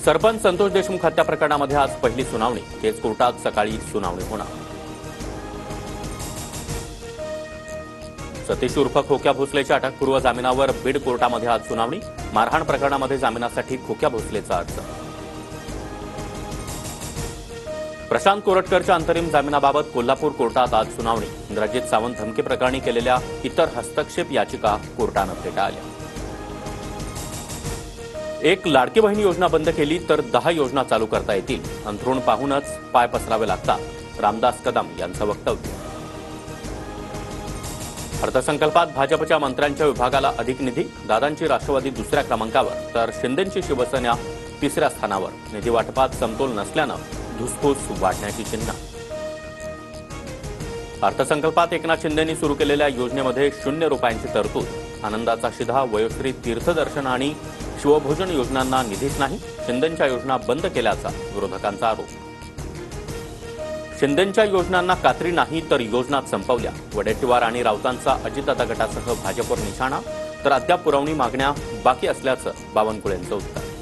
सरपंच संतोष देशमुख हत्या प्रकरणामध्ये आज पहिली सुनावणी. केस कोर्टात सकाळी सुनावणी होणार. सतीश उर्फ खोक्या भोसलेच्या अटकपूर्व जामिनावर बीड कोर्टामध्ये आज सुनावणी. मारहाण प्रकरणामध्ये जामिनासाठी खोक्या भोसलेचा अर्ज. प्रशांत कोरटकरच्या अंतरिम जामिनाबाबत कोल्हापूर कोर्टात आज सुनावणी. इंद्रजित सावंत धमकी प्रकरणी केलेल्या इतर हस्तक्षेप याचिका कोर्टानं फेटाळल्या. एक लाडकी बहीण योजना बंद केली तर 10 योजना चालू करता येतील. अंथरूण पाहूनच पाय पसरावे लागतात. रामदास कदम यांचं वक्तव्य. अर्थसंकल्पात भाजपच्या मंत्र्यांच्या विभागाला अधिक निधी. दादांची राष्ट्रवादी दुसऱ्या क्रमांकावर तर शिंदेंची शिवसेना तिसऱ्या स्थानावर. निधी वाटपात समतोल नसल्यानं धुसफूस वाढण्याची चिन्ह. अर्थसंकल्पात एकनाथ शिंदेंनी सुरू केलेल्या योजनेमध्ये 0 रुपयांची तरतूद. आनंदाचा शिधा, वयोश्री तीर्थदर्शन आणि शिवभोजन योजनांना निधीच नाही. शिंदेंच्या योजना बंद केल्याचा विरोधकांचा आरोप. शिंदेंच्या योजनांना कात्री नाही तर योजनाच संपवल्या. वडेट्टीवार आणि राऊतांचा अजितदादा गटासह भाजपवर निशाणा. तर अद्याप पुरवणी मागण्या बाकी असल्याचं बावनकुळेंचं उत्तर.